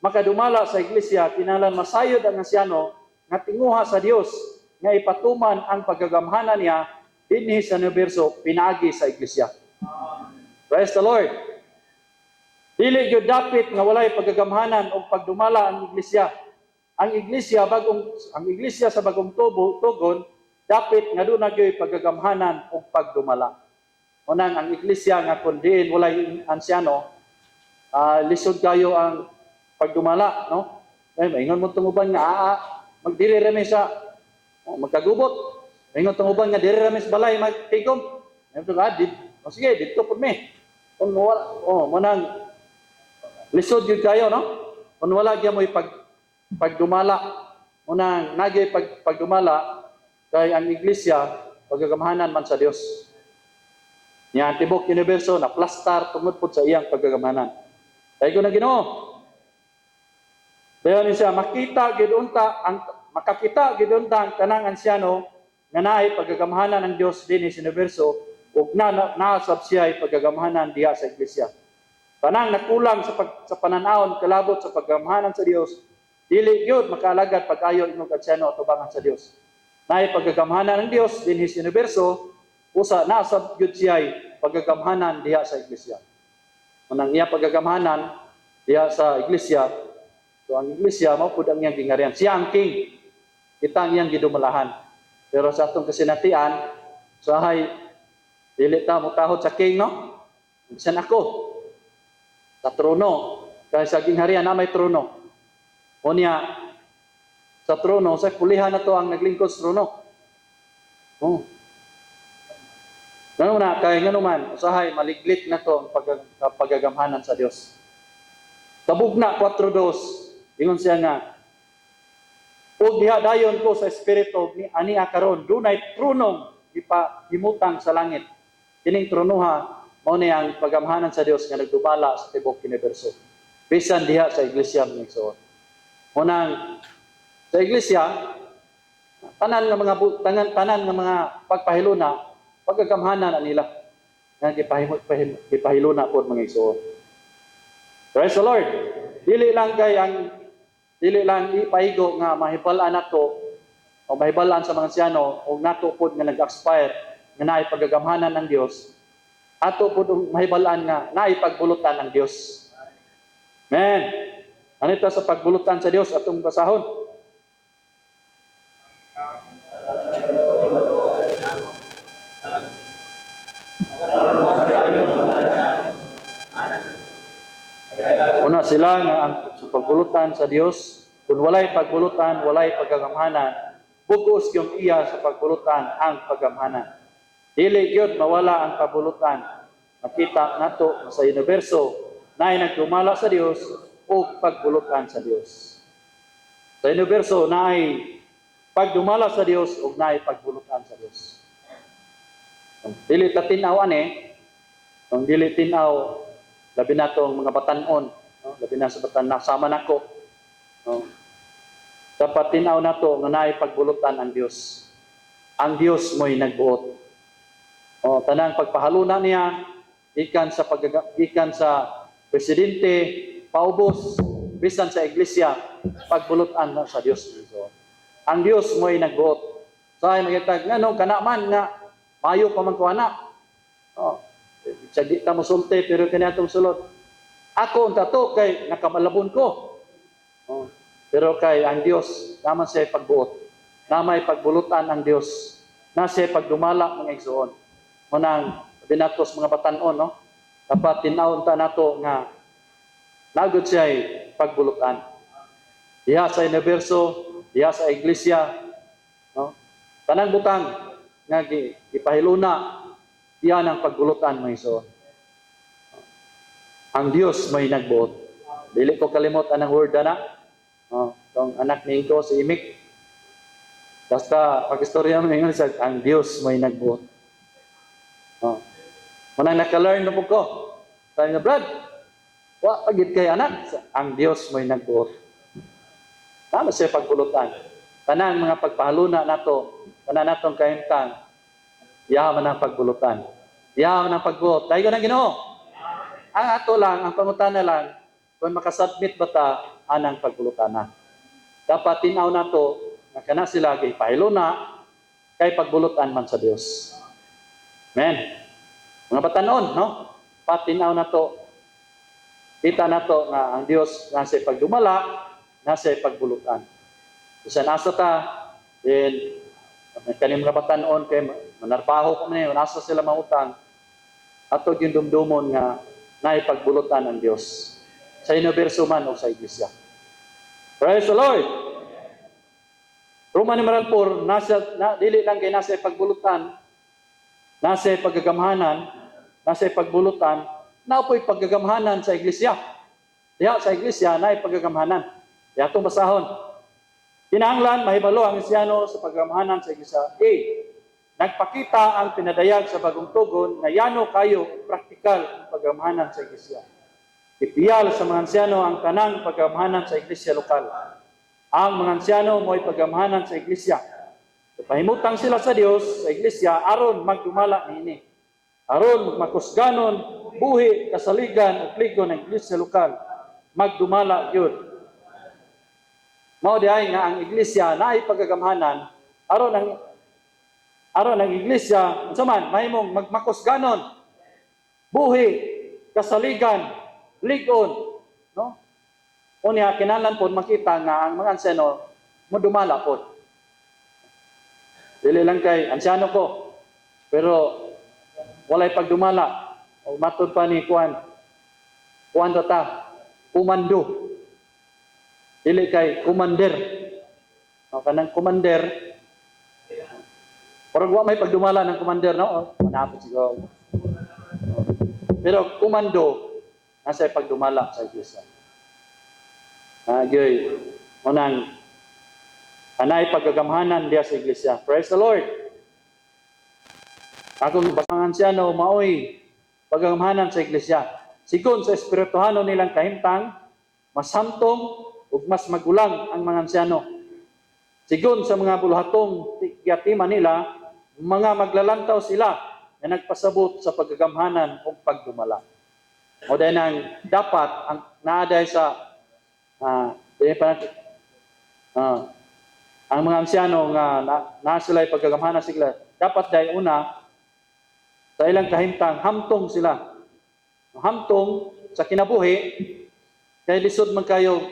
makadumala sa iglesia kinahanglan masayod ang asyano nga tinguha sa Dios nga ipatuman ang pagagamhanan niya dinhi sa universo pinaagi sa iglesia. Praise the Lord. Dili gyud dapit nga walay pagagamhanan o pagdumala ang iglesia. Ang iglesia sa bagong tugon dapit nga doon nagyoy pagagamhanan o pagdumala. Unang ang iglesia nga kun diin walay ansyano, lisod kayo ang pagdumala, no? Ay maingon mo tunguban nga magdiri rami sa magkagubot. Maingon tunguban nga diri rami sa balay magtigom. Sige dito pud mi. Kun wala manang lisod gyud kayo, no? Kun wala gyud mo pagdumala, unang nagyoy pagdumala kay ang iglesia pagagamhanan man sa Dios. Nya tibok universo na plastar tungod pud sa iyang pagagamhanan. Kay ko na Ginoo. Dayon siya makita gid unta makakita gid unta ang tanang ansyano nga naay pagagamhanan ng Dios dinhi sa universo ug nasab siya ay pagagamhanan diha sa iglesia. Tanang nakulang sa pananawon kalabot sa pagagamhanan sa Dios, dili gyud makaalagad pag-ayo inyong ansyano atubangan sa Dios. Naay pagagamhanan ng Dios dinhi sa universo, usa nasab gyud siya ay pagagamhanan diha sa iglesia. Manang iya pagagamhanan diha sa iglesia, so ang iglesia mao pud ang iyang gingarihan. Siya ang king. Kita ang iyang gidumalahan. Pero sa atong kasinatian, sahay dili ta mutahod sa king, no? Bisan ako sa trono, kay sa gingharian na may trono. Unya sa trono, sa pulihan na to ang naglingkod sa trono. Oh. Ngano na kay ngano man usahay maliglit na to ang pagagamhanan sa Dios. Tabugna 4:2 ingon siya nga ug diha dayon ko sa espiritu ni ani karon dunay tronong ipahimutang sa langit. Kining tronoha mao ni ang pagagamhanan sa Dios nga nagdumala sa tibok universo. Bisan diha sa iglesia ng igsoon. Munang sa iglesia tanan nga mga pagpahiluna pagagamhanan nila nga gipahiluna pod mga igsoon. Praise the Lord. Dili lang ipaigo nga mahibal-an nato o mahibal-an sa mga anciano o nato pod nga nag-expire nga naay pagagamhanan ng Dios. Ato pod mahibal-an nga naay pagbulutan ng Dios. Amen. Anita sa pagbulutan sa Dios atong basahon. Una sila nga ang pagbulutan sa Dios, kung walay pagbulutan, walay pagagamhanan, bugos yung iya sa pagbulutan ang paggamhanan. Dili gyud mawala ang pabulutan. Makita nato sa universo na nagdumala sa Dios o pagbulutan sa Dios. Sa universo na ay pagdumala sa Dios o na ay pagbulutan sa Dios. Kung dili ta tinaw kung dili tinaw labi na itong mga batanon, no? Labi na sa batan, nasama na ko. No? Dapat tinaw na ito nga naay pagbulutan ang Diyos. Ang Diyos mo'y nagbuot. O, tanang pagpahaluna niya, ikan sa presidente, paubos, bisan sa iglesia, pagbulutan na sa Diyos. So, ang Diyos mo'y nagbuot. So, ay magigtag, nga nung kanaman nga, mayo pa man ko anak. O, di ta musulti pero kanatong sulod. Ako unta to kay nakamalabon ko. Oh. Pero kay ang Dios naman siya pagbuot. Namay pagbulutan ang Dios. Na siya pagdumala mga igsoon. Munang binatos mga batanon, no? Dapat tinaw ta nato nga nagud siya pagbulutan. Diha sa universo, diha sa iglesia, no? Tanang butang nga gipahiluna Iyan ang pagbulutan mo iso. Ang Dios may nagbuot. Dili ko kalimutan ang word na. Tong anak ni ko si Imik. Basta pag-istorya mo ngayon sa ang Dios may nagbuot. Manang naka-learn na po ko. Sabi nga, Brad, wa pagit kay anak, ang Dios may nagbuot. Tama siya pagbulutan. Tanang mga pagpahaluna nato, tanan natong kahimtang, yaman ang pagbulutan. Yaman ang pagbuot. Dahil ko na Ginoo. Ang ato lang, ang pangutana lang, kung makasubmit ba ta, anang pagbulutan na. Dapat tinaw na to, na kana sila kay pahiluna, kay pagbulutan man sa Dios. Amen. Mga batanon, no? Patinaw na to. Kita na to na ang Dios nasa pagdumala, nasa pagbulutan. Isa nasa ta, then kaning mga batanon kay manarpaho ko man nasa sila mautang. Ato yung dumdumon nga naipagbulutan ang Dios sa universo man o sa iglesia. Praise the Lord. Roman numeral 4, dili lang kay nasa pagbulutan, nasa paggagamhanan, nasa pagbulutan, napoy paggagamhanan sa iglesia. Diha sa iglesia na paggagamhanan. Diha itong basahon. Kinahanglan mahibalo ang Kristiano sa paggagamhanan sa iglesia. A. Nagpakita ang pinadayag sa bagong tugon na yano kayo praktikal ang paggagamhanan sa iglesia. Ipiyal sa mga ansiyano ang tanang paggagamhanan sa iglesia lokal. Ang mga ansiyano mo'y paggagamhanan sa iglesia. Pahimutang sila sa Dios sa iglesia aron magdumala niini. Aron makusganon, buhi, kasaligan ug ligon ng iglesia lokal. Magdumala gyud. Mao diay nga ang iglesia naay paggagamhanan aron ang iglesia unsa man mahimong magmakusganon, buhi, kasaligan, ligon, no? Unya kinahanglan pod makita nga ang mga ansiyano modumala pod. Dili lang kay ansyano ko, pero walay pagdumala. O matod pa ni Kuan ta, kumando. Dili kay commander. O kanang commander, parang wa may pagdumala ng commander, no? Manapit siguro. Pero komando, nasa pagdumala sa iglesia. Gyoy, unang anay paggagamhanan diya sa iglesia. Praise the Lord. Akong basangan siya no, maoy paggagamhanan sa iglesia. Sigon sa espirituhano nilang kahimtang, mas samtong ug mas magulang ang mga ansyano. Sigon sa mga buluhatong tigyatiman nila, mga maglalantaw sila na nagpasabot sa paggagamhanan o pagdumala. O dahil nang dapat ang naaday sa ang mga ansyano nga na sila'y paggagamhanan sila, dapat dahil una sa ilang kahimtang hamtong sila. Hamtong sa kinabuhi kay lisod man kayo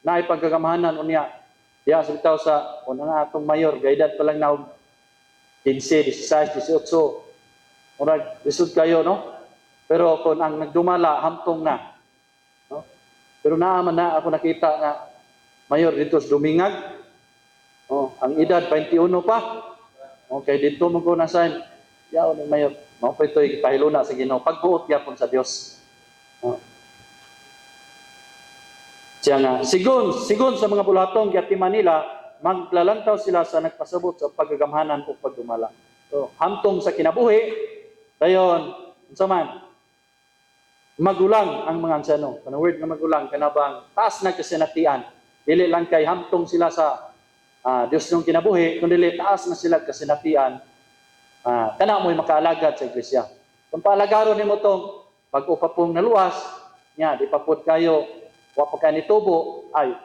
na ipaggagamhanan unya. Diya sa bitaw sa una atong mayor, gaydad pa lang na 15, 16, 18. Murag lisod kayo, no? Pero kung ang nagdumala, hamtong na. No? Pero naaman na ako nakita nga mayor dito sa Dumingag. Ang edad 21 pa. Okay, dito mo ko nasan. Yaw ni mayor. Mao pa ito'y pahiluna sa Ginoo. Pagbuot yapon sa Dios. Siya nga, sigon sa mga bulatong gatiman nila, maglalantaw sila sa nagpasabot sa paggagamhanan o pagdumala. So, hamtong sa kinabuhi, dayon, unsa man, magulang ang mga ansyano. Kanang word nga magulang, kanabang taas na kasinatian. Dili lang kay hamtong sila sa Dios nung kinabuhi, kundi taas na sila kasinatian. Kana mo'y makaalagad sa iglesia. Kung paalagaron nimo tong pag-upapong naluwas, nya di papod kayo, wa pa kayo nitubo, ay,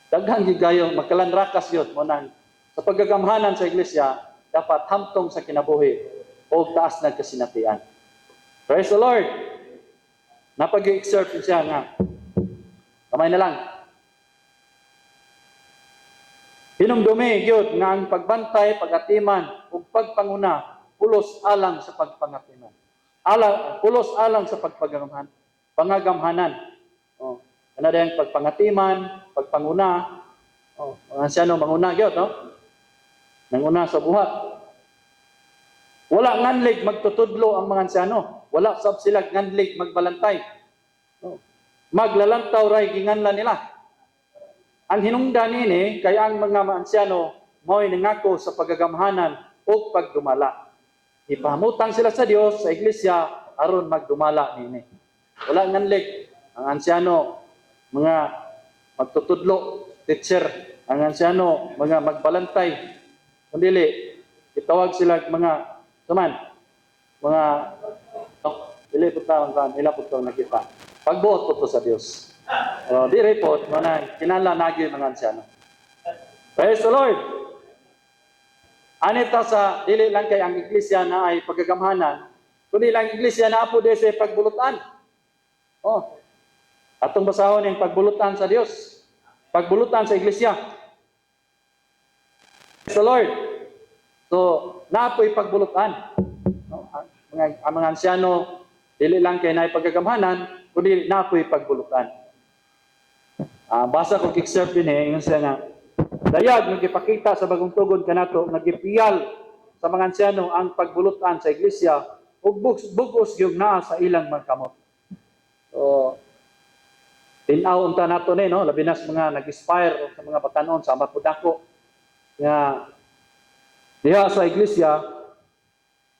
daghang gigayo, magkalanrakas yun, mo nang sa paggagamhanan sa iglesia, dapat hamtong sa kinabuhi o taas na kasinatian. Praise the Lord! Napag-i-exert siya nga. Kamay na lang. Hinumdumi, yun, nga ang pagbantay, pagatiman, o pagpanguna, pulos alang sa pagpangatiman. Pulos alang sa pangagamhanan. Ano din pagpangatiman, pagpanguna. Ang asyano, manguna, yun, no? Nanguna sa buhat. Wala nganlig magtutudlo ang mga ansyano. Wala sab sila nganlig magbalantay. No. Maglalantaw ray ginganlan nila. Ang hinungdan nini kay ang mga ansyano mao'y nangako sa pagagamhanan o pagdumala. Ipahamutang sila sa Dios sa iglesia aron magdumala nini. Wala nganlig ang ansyano mga magtutudlo, teacher, ang ansyano mga magbalantay. Kundili itawag sila mga saman, mga dili po tawag kan, ila po tawag nakita. Pagbuot po to sa Dios. Di report, mana kinala nagi mga ansyano. Praise the Lord. Anita sa dili lang kay ang iglesia na ay pagagamhanan, kundi lang iglesia na po sa pagbulutan. Oh. Atong basahon yung pagbulutan sa Dios. Pagbulutan sa iglesia. Praise the Lord. So, naapoy pagbulutan. No? Ang mga ansyano, dili lang kay naay pagagamhanan, kundi naapoy pagbulutan. Basa ko kikserve din yung siya nga, dayag, nagipakita sa bagong tugon kanato, nagipiyal sa mga ansyano ang pagbulutan sa iglesia, ug bugos yung naa sa ilang mga kamot. So, tinaw unta nato ni, no? Labi na sa mga nag-inspire sa mga batanon, sa mapudako, nga, diha sa iglesia,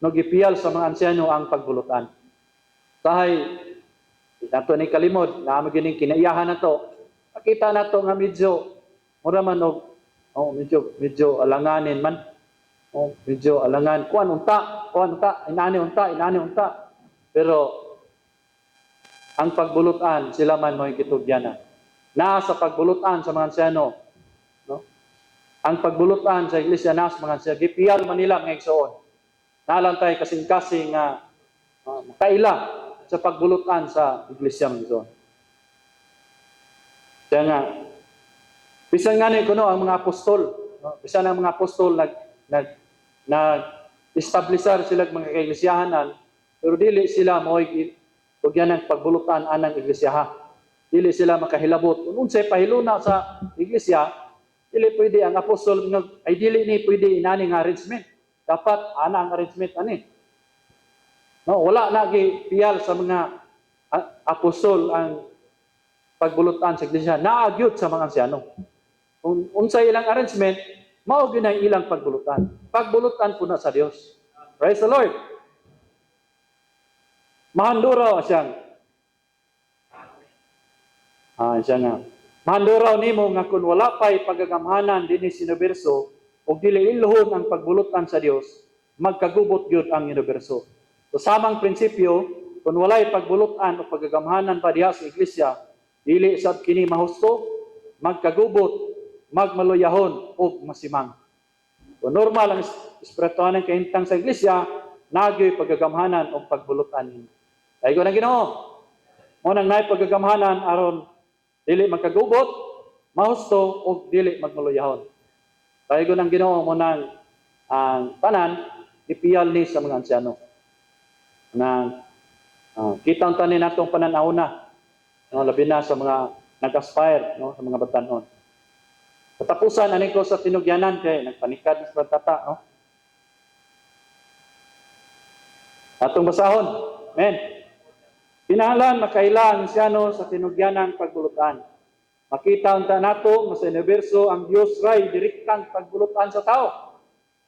nagipiyal sa mga ansyano ang pagbulutan. Sahay, nato ni kalimod, na magining kinaiyahan na to, nakita na to nga medyo, mura man medyo alanganin man. Medyo alangan. Kuan unta, inani unta. Pero, ang pagbulutan, sila man mo'y kitugyanan. Nasa pagbulutan sa mga ansyano, no? Ang pagbulutan sa iglesia nas mga ansyano, gipiyal Manila mga igsoon. Nalantay kasing-kasing kaila sa pagbulutan sa iglesia mga igsoon. Kaya nga, bisan nga ni kuno ang mga apostol, no? Bisan ang mga apostol nag-establisar sila mga kaiglesiyahanan, pero dili sila mo'y tugyan ng pagbulutan anang iglesiyaha. Dili sila makahilabot. Kung unsay pahiluna sa iglesia, dili pwede ang apostol ay dili ni pwede inani nga arrangement. Dapat ana ang arrangement ani. No, wala na gipiyal sa mga apostol ang pagbulutan sa iglesia. Naagyot sa mga ansyano. Kung unsay ilang arrangement, mao gyud ang ilang pagbulutan. Pagbulutan po na sa Dios. Praise the Lord. Mahanduraw siyang. Siya nga. Mahanduraw nimo nga kung wala pa'y pagagamhanan dinhi sa universo ug dili iluhon ang pagbulutan sa Dios, magkagubot gyud ang universo. So samang prinsipyo, kung walay pagbulutan o pagagamhanan pa diha sa iglesia, dili sad kini mahusto, magkagubot, magmaluyahon ug masimang. So normal ang espirituhan ng kahintang sa iglesia, nagyoy pagagamhanan o pagbulutan nimo. Ay ko na Ginoo. Mo nang naay pagagamhanan aron dili magkagubot, mahusto ug dili magmaluyahon. Ay ko nang Ginoo mo nang ang tanan ipiyal ni sa mga ansyano. Na kita ang tanin natong pananahuna. No, labi na sa mga nag-aspire, no, sa mga batanon. Katapusan ani ko sa tinugyanan kay nagpanikad sa tata, no. Atong basahon. Amen. Kinahanglan makailang ansyano sa tinugyanang pagbulutan. Makita unta nato sa universo ang Dios ray direktang pagbulutan sa tao.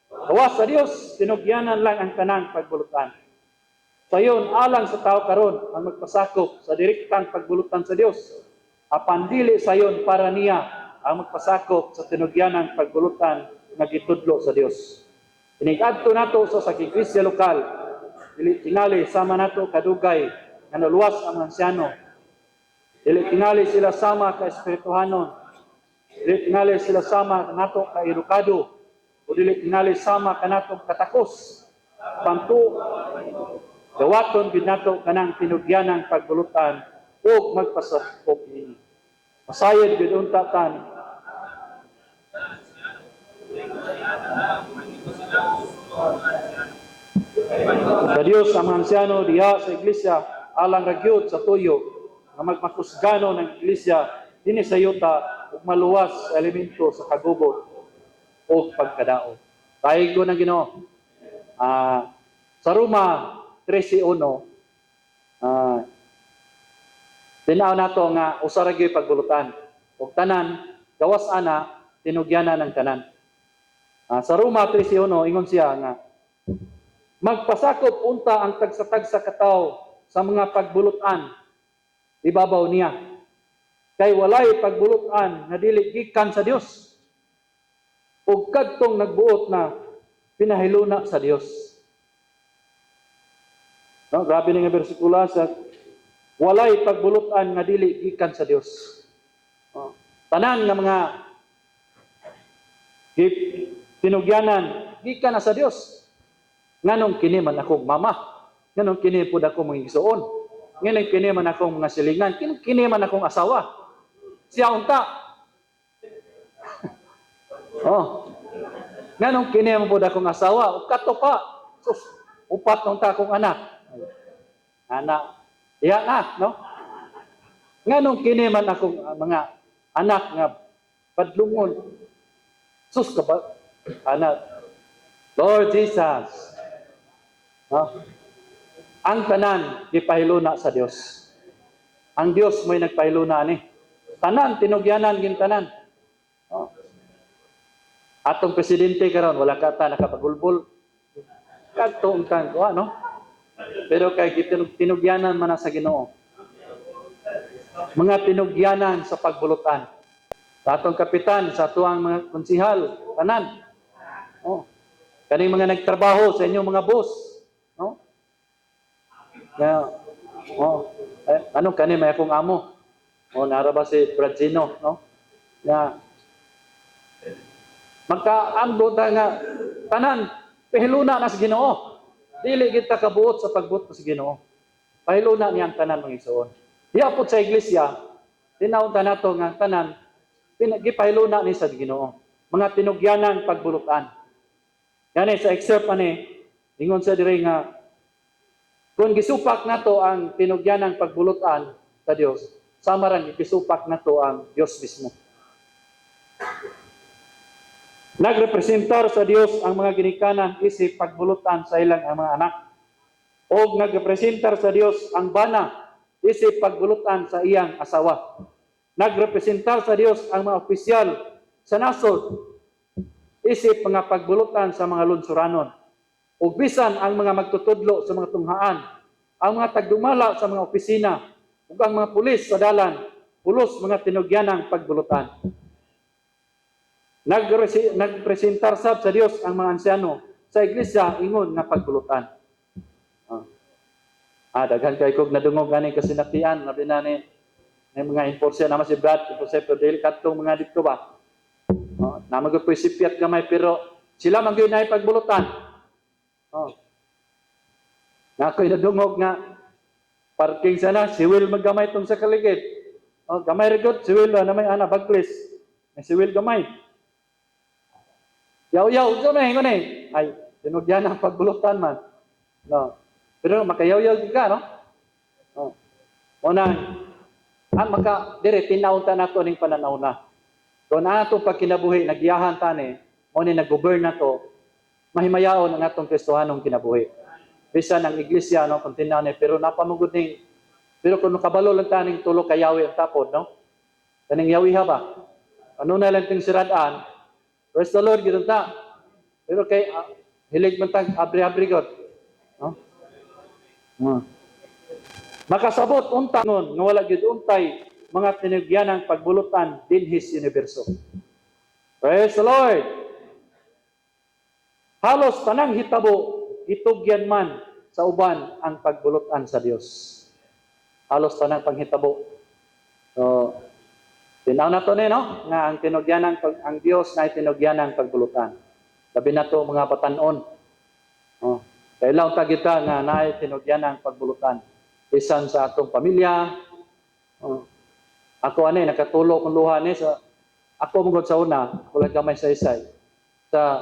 Gawas sa Dios, tinugyanan lang ang tanang pagbulutan. Sayon alang sa tao karon ang magpasakop sa direktang pagbulutan sa Dios. Apan dili sayon para niya ang magpasakop sa tinugyanang pagbulutan nga gitudlo sa Dios. Inigadto nato sa iglesia lokal. Dili tingali sama nato kadugay nga naluwas ang ansyano. Dili tingali sila sama ka espirituhanon. Dili tingali sila sama nato ka edukado. O dili tingali sama kanato katakos. Panto gawaton gid nato kanang tinugyanang pagbulutan ug magpasakop ini. Masayod gid unta tan. Sa Dios ang mga ansyano diha sa iglesia alang ragyod sa tuyo nga magmakusgano ng iglesia dinhi sa yuta ug maluwas sa elemento sa kagubot o pagkadaot. Tayo ng Ginoo. Sa Roma 13:1, tinaw nato nga usa ra gyud pagbulutan. Ug tanan gawas ana tinugyanan ng tanan. Sa Roma 13:1 ingon siya nga magpasakop unta ang tagsa-tagsa katawo sa mga pagbulutan ibabaw niya. Kay walay pagbulutan nga dili gikan sa Dios. Ug kadtong nagbuot na pinahiluna sa Dios. No, grabe nga bersikulo sa walay pagbulutan nga dili gikan sa Dios. Tanan nga mga tinugyanan gikan na sa Dios. Nganong kini man akong mama, nganong kini pud ako mga igsoon, nganong kini man akong mga silingan, kini man akong asawa. Siya unta. Nganong kini man pud akong asawa, ug kato pa. Sus, upat unta akong anak. Anak, iya na, no? Nganong kini man akong mga anak nga padlungon. Sus ka ba? Anak, Lord Jesus. Ang tanan gipahiluna sa Dios. Ang Dios mo'y nagpahiluna ni. Tanan tinugyanan gin tanan. Atong presidente karon wala ka ta nakapagulbol. Kadto untang ko no. Pero kay tinugyanan man sa Ginoo. Mga tinugyanan sa pagbulutan. Sa atong kapitan, sa tuang mga konsihal, tanan. Kaning mga nagtrabaho sa inyong mga boss. No? Kaya, ano kani may akong amo? Naraba si Bradzino, no? Na magkaamdo ta nga tanan pahiluna na sa Ginoo. Dili kita kabuot sa pagbuot sa Ginoo. Pahiluna niyang tanan mga igsoon. Diapot sa iglesia, tinawta nato nga tanan gipahiluna ni sa Ginoo. Mga tinugyanang pagbulutan. Yan sa excerpt ani ingon sa diri nga kung gisupak nato ang tinugyanang pagbulutan sa Dios, sama ran gisupak nato ang Dios mismo. Nagrepresentar sa Dios ang mga ginikanan isip pagbulutan sa ilang mga anak. O nagrepresentar sa Dios ang bana isip pagbulutan sa iyang asawa. Nagrepresentar sa Dios ang mga opisyal sa nasod isip mga pagbulutan sa mga lunsuranon. Ug bisan ang mga magtutudlo sa mga tunghaan, ang mga tagdumala sa mga opisina, ug ang mga pulis sa dalan, pulos mga tinugyanang pagbulutan. Nagpresentar sab sa Dios ang mga ansyano sa iglesia ingon nga pagbulutan. Daghan kay kog nadungog ani kasinatian labi na ni mga enforcer naman si Brad, enforcer dili kadtong mga dito ba. Na magpisipiat gamay pero sila man gyud nay pagbulutan. Nga ako'y nadungog nga parking sana, si Will maggamay itong sa kaligid. Gamay rigod, si Will na may baglis. Si Will gamay. Yaw-yaw, ito na hingon eh. Ay, tinugyan ang pagbulutan man. No. Pero makayaw-yaw ka, no? Unang, dire, tinaunta na ito ng pananaw na. Kung atong pagkinabuhi, nagyahan tani, o nag-govern na ito, mahimayaon ang atong Kristohanong kinabuhi. Bisan ang iglesia, no, kung tinanay, pero napamugod ning, pero kung kabalo lang taning tulo kayawi ang tapod, no? Kaning yawi ha ba? Ano na lang ting siradaan, praise the Lord, ganoon ta. Pero kay, hilig man tang abri-abri god. No? Makasabot unta nun, nga wala gyud untay, mga tinugyanang pagbulutan din his universo. Praise the Lord! Halos tanang hitabo, itugyan man sa uban ang pagbulutan sa Dios. Halos tanang panghitabo. So, tinaw na to no? Nga ang tinugyanang ang Dios na tinugyanang pagbulutan. Labi na to mga batanon. Kailangan ta kita nga naay tinugyanang pagbulutan. Bisan sa atong pamilya. Ako nakatulo kong luha ni sa ako mugod sa una, wala gamay sa isay. Sa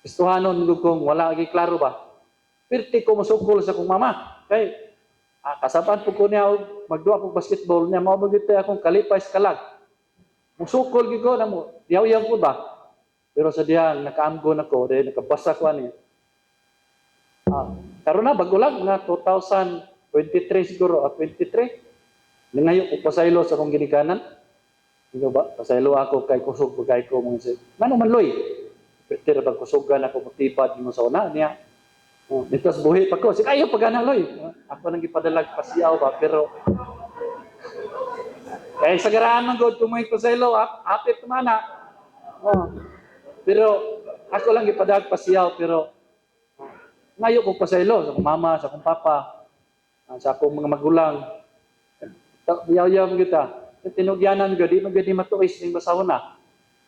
Kristohanon kung wala agi klaro ba. Pirti ko musukol sa kong mama. Kay kasaban po ko niya magduwa kong basketball niya mao magite akong kalipay sa kalag. Musukol gid ko namo. Yaw-yaw ko ba. Pero sa diyan nakaamgo nako dahil nakabasa ko ani. Karon na bago lang nga 2023 siguro at 23. Ngayon ko pasaylo sa akong ginikanan. Ikaw ba? Pasaylo ako kay kusog bagay ko mong si. Ngano man loy? Pero pag kusugan ako mutipad mo sa una niya. Mitos buhi pa ko. Sige ayo pagana loy. Ako nang gipadalag pasiyaw ba pero kaya sa garaan man god kumoy pasaylo hapit mana. Pero ako lang gipadag pasiyaw pero ngayo ko pasaylo sa akong mama, sa akong papa, sa akong mga magulang. Yaw-yaw kita. Tinugyanan ko, di magadi matuis ning basahon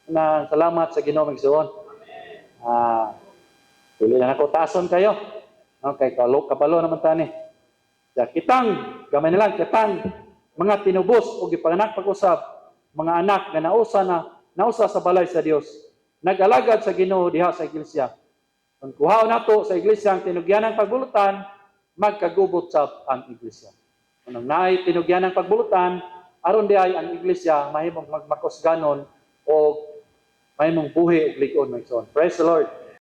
na salamat sa Ginoo magsuon. Pili na ako tason kayo. Okay, kapalo naman tani. Ya kitang gamay na lang kitang mga tinubos o gipanganak pag-usab, mga anak na nausa sa balay sa Dios. Nag-alagad sa Ginoo diha sa iglesia. Kung kuhaw nato sa iglesia ang tinugyanang pagbulutan, magkagubot sa ang iglesia. Kung naay tinugyanang pagbulutan, aron di ay ang iglesia mahimong magmakos ganon o mahimong buhi og lig-on. Praise the Lord.